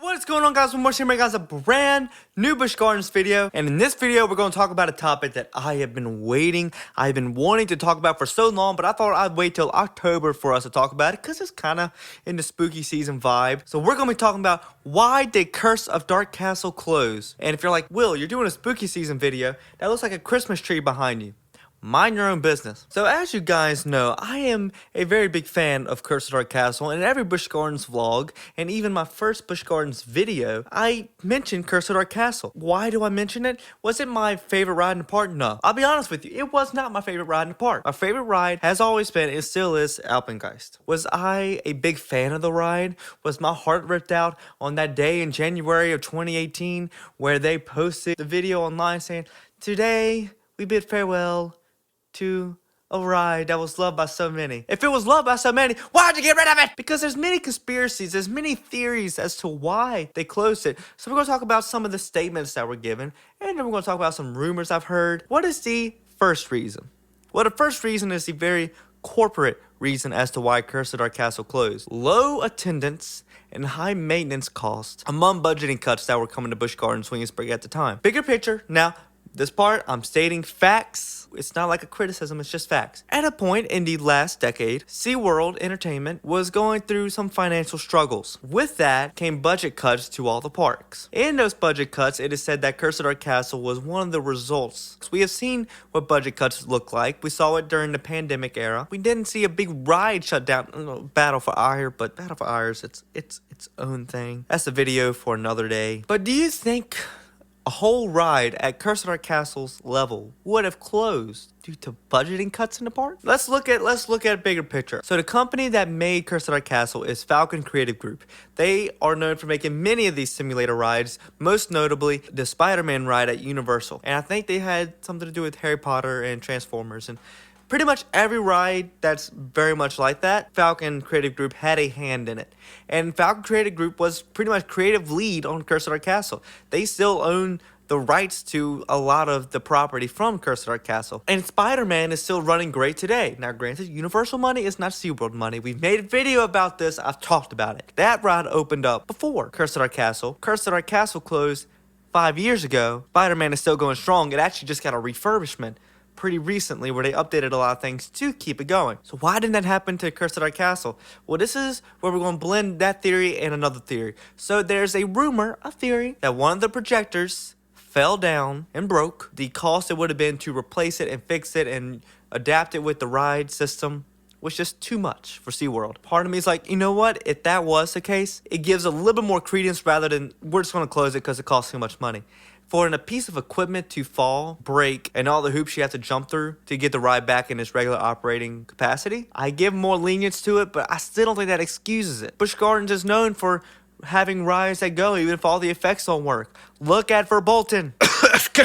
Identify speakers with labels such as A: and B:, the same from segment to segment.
A: What is going on, guys? We're here, guys, a brand new Busch Gardens video, and in this video we're going to talk about a topic that I have been wanting to talk about for so long, but I thought I'd wait till October for us to talk about it because it's kind of in the spooky season vibe. So we're going to be talking about why did Curse of DarKastle close? And if you're like, Will, you're doing a spooky season video, that looks like a Christmas tree behind you. Mind your own business. So as you guys know, I am a very big fan of Curse of DarKastle, and in every Busch Gardens vlog, and even my first Busch Gardens video, I mentioned Curse of DarKastle. Why do I mention it? Was it my favorite ride in the park? No. I'll be honest with you, it was not my favorite ride in the park. My favorite ride has always been, and still is, Alpengeist. Was I a big fan of the ride? Was my heart ripped out on that day in January of 2018 where they posted the video online saying, "Today we bid farewell to a ride that was loved by so many." If it was loved by so many, why'd you get rid of it? Because there's many conspiracies, there's many theories as to why they closed it. So we're going to talk about some of the statements that were given, and then we're going to talk about some rumors I've heard. What is the first reason? Well, the first reason is the very corporate reason as to why Curse of DarKastle closed. Low attendance and high maintenance costs among budgeting cuts that were coming to Busch Gardens, Williamsburg at the time. Bigger picture, now, this part, I'm stating facts. It's not like a criticism, it's just facts. At a point in the last decade, SeaWorld Entertainment was going through some financial struggles. With that came budget cuts to all the parks. In those budget cuts, it is said that Curse of DarKastle was one of the results. We have seen what budget cuts look like. We saw it during the pandemic era. We didn't see a big ride shut down. Battle for Ire, but Battle for Ire's it's its own thing. That's a video for another day. But do you think a whole ride at Curse of DarKastle's level would have closed due to budgeting cuts in the park? Let's look at a bigger picture. So the company that made Curse of DarKastle is Falcon Creative Group. They are known for making many of these simulator rides, most notably the Spider-Man ride at Universal. And I think they had something to do with Harry Potter and Transformers, and pretty much every ride that's very much like that, Falcon Creative Group had a hand in it. And Falcon Creative Group was pretty much creative lead on Curse of DarKastle. They still own the rights to a lot of the property from Curse of DarKastle. And Spider-Man is still running great today. Now granted, Universal money is not SeaWorld money. We've made a video about this. I've talked about it. That ride opened up before Curse of DarKastle. Curse of DarKastle closed 5 years ago. Spider-Man is still going strong. It actually just got a refurbishment pretty recently where they updated a lot of things to keep it going. So why didn't that happen to Curse of DarKastle? Well, this is where we're going to blend that theory and another theory. So there's a rumor, a theory, that one of the projectors fell down and broke. The cost it would have been to replace it and fix it and adapt it with the ride system was just too much for SeaWorld. Part of me is like, you know what? If that was the case, it gives a little bit more credence rather than we're just going to close it because it costs too much money. For a piece of equipment to fall, break, and all the hoops you have to jump through to get the ride back in its regular operating capacity, I give more lenience to it, but I still don't think that excuses it. Busch Gardens is known for having rides that go even if all the effects don't work. Look at Verbolten.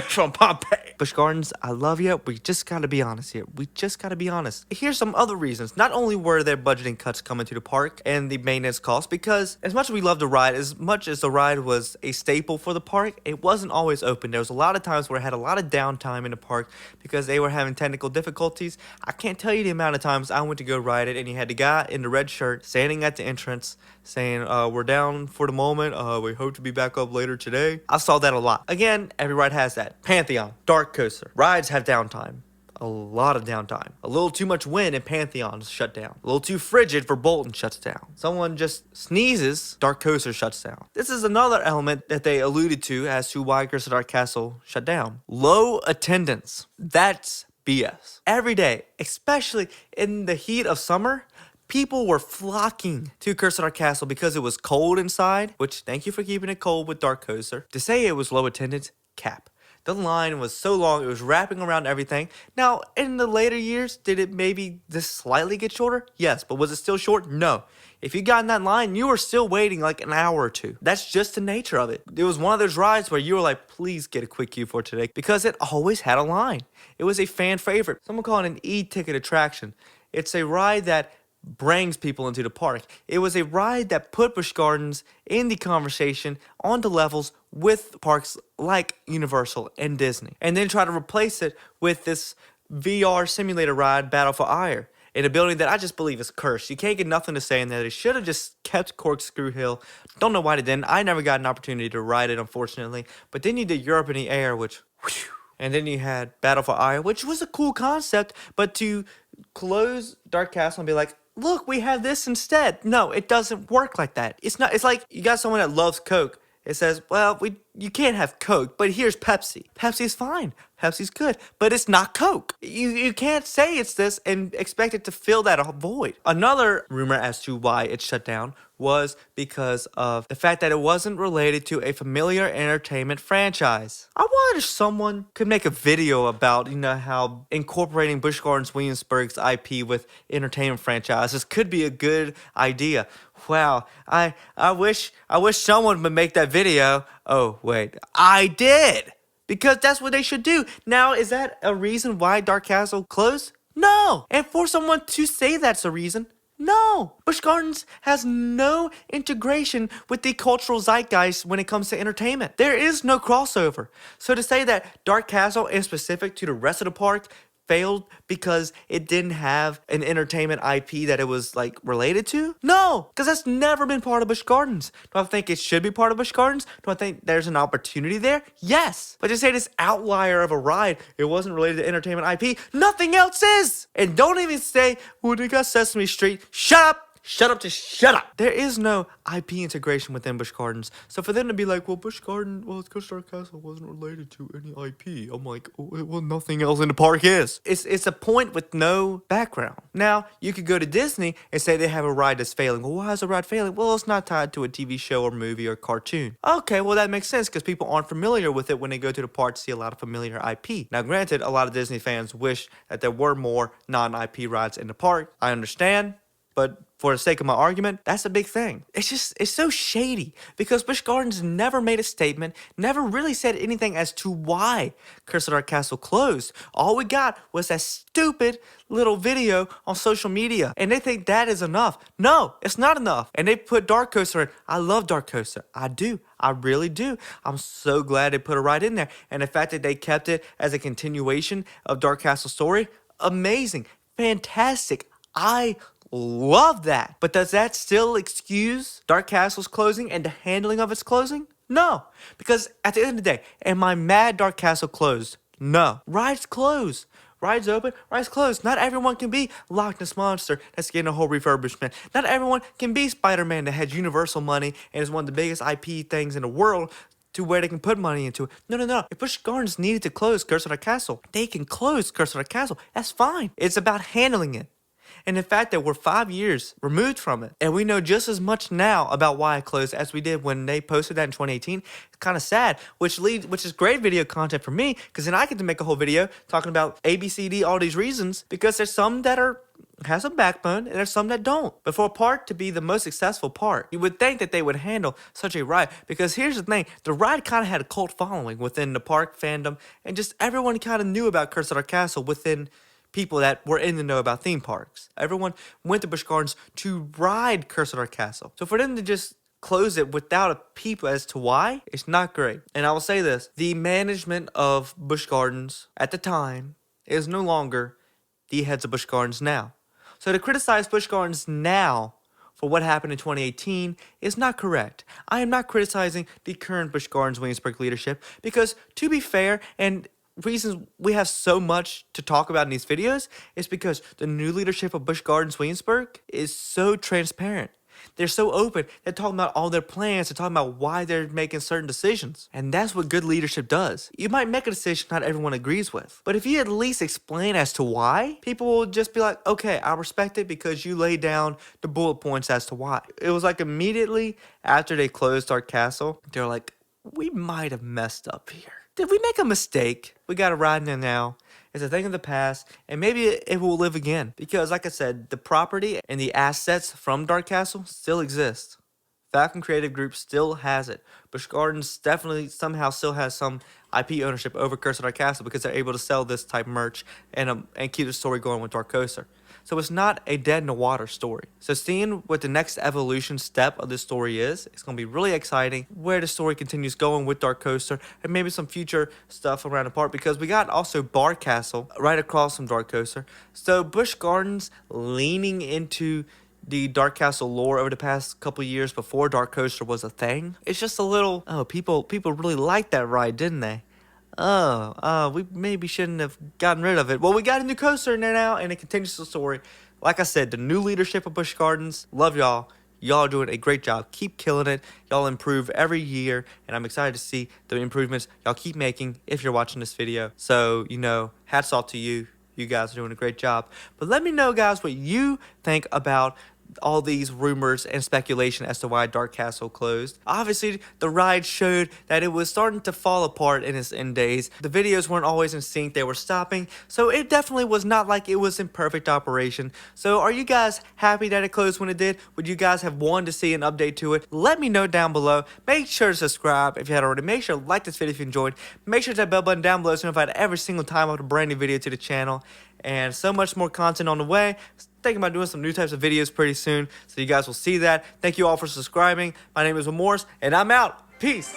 A: From Pompeii. Busch Gardens, I love you. We just gotta be honest here. We just gotta be honest. Here's some other reasons. Not only were there budgeting cuts coming to the park and the maintenance costs, because as much as we love the ride, as much as the ride was a staple for the park, it wasn't always open. There was a lot of times where it had a lot of downtime in the park because they were having technical difficulties. I can't tell you the amount of times I went to go ride it and you had the guy in the red shirt standing at the entrance saying, we're down for the moment. We hope to be back up later today. I saw that a lot. Again, every ride has that. Pantheon, Dark Coaster. Rides have downtime. A lot of downtime. A little too much wind and Pantheon's shut down. A little too frigid for Bolton shuts down. Someone just sneezes, Dark Coaster shuts down. This is another element that they alluded to as to why Curse of DarKastle shut down. Low attendance. That's BS. Every day, especially in the heat of summer, people were flocking to Curse of DarKastle because it was cold inside, which thank you for keeping it cold with Dark Coaster. To say it was low attendance, cap. The line was so long, it was wrapping around everything. Now, in the later years, did it maybe just slightly get shorter? Yes, but was it still short? No. If you got in that line, you were still waiting like an hour or two. That's just the nature of it. It was one of those rides where you were like, please get a quick queue for today, because it always had a line. It was a fan favorite. Someone call it an e-ticket attraction. It's a ride that brings people into the park. It was a ride that put Busch Gardens in the conversation on the levels with parks like Universal and Disney. And then try to replace it with this VR simulator ride, Battle for Ire. in a building that I just believe is cursed. You can't get nothing to say in there. They should have just kept Corkscrew Hill. Don't know why they didn't. I never got an opportunity to ride it, unfortunately. But then you did Europe in the Air, which, whew. And then you had Battle for Ire, which was a cool concept. But to close DarKastle and be like, look, we have this instead. No, it doesn't work like that. It's not. It's like you got someone that loves Coke. It says, well, you can't have Coke, but here's Pepsi. Pepsi's fine. Pepsi's good, but it's not Coke. You can't say it's this and expect it to fill that void. Another rumor as to why it shut down was because of the fact that it wasn't related to a familiar entertainment franchise. I wonder if someone could make a video about, how incorporating Busch Gardens Williamsburg's IP with entertainment franchises could be a good idea. Wow, I wish someone would make that video. Oh, wait, I did! Because that's what they should do. Now, is that a reason why DarKastle closed? No! And for someone to say that's a reason, no! Busch Gardens has no integration with the cultural zeitgeist when it comes to entertainment. There is no crossover. So to say that DarKastle is specific to the rest of the park failed because it didn't have an entertainment IP that it was related to? No, because that's never been part of Busch Gardens. Do I think it should be part of Busch Gardens? Do I think there's an opportunity there? Yes. But to say this outlier of a ride, it wasn't related to entertainment IP, nothing else is. And don't even say, well, they got Sesame Street. Shut up. Shut up, just shut up. There is no IP integration within Busch Gardens. So for them to be like, well, it's because DarKastle wasn't related to any IP. I'm like, well, nothing else in the park is. It's a point with no background. Now, you could go to Disney and say they have a ride that's failing. Well, why is a ride failing? Well, it's not tied to a TV show or movie or cartoon. Okay, well, that makes sense because people aren't familiar with it when they go to the park to see a lot of familiar IP. Now, granted, a lot of Disney fans wish that there were more non-IP rides in the park. I understand, but for the sake of my argument, that's a big thing. It's so shady because Busch Gardens never made a statement, never really said anything as to why Curse of DarKastle closed. All we got was that stupid little video on social media, and they think that is enough. No, it's not enough. And they put Dark Coaster in. I love Dark Coaster. I do. I really do. I'm so glad they put it right in there. And the fact that they kept it as a continuation of DarKastle's story, amazing, fantastic. I love that. But does that still excuse DarKastle's closing and the handling of its closing? No. Because at the end of the day, am I mad DarKastle closed? No. Rides close. Rides open, rides closed. Not everyone can be Loch Ness Monster that's getting a whole refurbishment. Not everyone can be Spider-Man that has Universal money and is one of the biggest IP things in the world to where they can put money into it. No. If Busch Gardens needed to close Curse of DarKastle, they can close Curse of DarKastle. That's fine. It's about handling it. And the fact that we're 5 years removed from it, and we know just as much now about why it closed as we did when they posted that in 2018, it's kind of sad, which is great video content for me, because then I get to make a whole video talking about A, B, C, D, all these reasons, because there's some that has a backbone, and there's some that don't. But for a park to be the most successful park, you would think that they would handle such a ride, because here's the thing, the ride kind of had a cult following within the park fandom, and just everyone kind of knew about Curse of DarKastle within people that were in the know about theme parks. Everyone went to Busch Gardens to ride Curse of DarKastle. So for them to just close it without a peep as to why, it's not great. And I will say this, the management of Busch Gardens at the time is no longer the heads of Busch Gardens now. So to criticize Busch Gardens now for what happened in 2018 is not correct. I am not criticizing the current Busch Gardens Williamsburg leadership because, to be fair, and reasons we have so much to talk about in these videos is because the new leadership of Busch Gardens Williamsburg is so transparent. They're so open. They're talking about all their plans. They're talking about why they're making certain decisions. And that's what good leadership does. You might make a decision not everyone agrees with. But if you at least explain as to why, people will just be like, okay, I respect it because you laid down the bullet points as to why. It was like immediately after they closed DarKastle, they're like, we might have messed up here. Did we make a mistake? We got a ride in there now. It's a thing of the past, and maybe it will live again. Because, like I said, the property and the assets from DarKastle still exist. Falcon Creative Group still has it. Busch Gardens definitely somehow still has some IP ownership over Curse of DarKastle because they're able to sell this type of merch and keep the story going with Dark Coaster. so it's not a dead in the water story. So seeing what the next evolution step of this story is, it's going to be really exciting where the story continues going with DarKastle and maybe some future stuff around the park, because we got also DarKastle right across from DarKastle. So Busch Gardens leaning into the DarKastle lore over the past couple years before DarKastle was a thing. It's just a little, people really liked that ride, didn't they? We maybe shouldn't have gotten rid of it. Well, we got a new coaster in there now, and it continues the story. Like I said, the new leadership of Busch Gardens, love y'all. Y'all are doing a great job. Keep killing it. Y'all improve every year, and I'm excited to see the improvements y'all keep making if you're watching this video. So, hats off to you. You guys are doing a great job. But let me know, guys, what you think about all these rumors and speculation as to why DarKastle closed. Obviously, the ride showed that it was starting to fall apart in its end days. The videos weren't always in sync, they were stopping, so it definitely was not like it was in perfect operation. So are you guys happy that it closed when it did? Would you guys have wanted to see an update to it? Let me know down below. Make sure to subscribe if you hadn't already. Make sure to like this video if you enjoyed. Make sure to hit that bell button down below so you're notified every single time I upload a brand new video to the channel. And so much more content on the way. Thinking about doing some new types of videos pretty soon, so you guys will see that. Thank you all for subscribing. My name is Morris, and I'm out. Peace.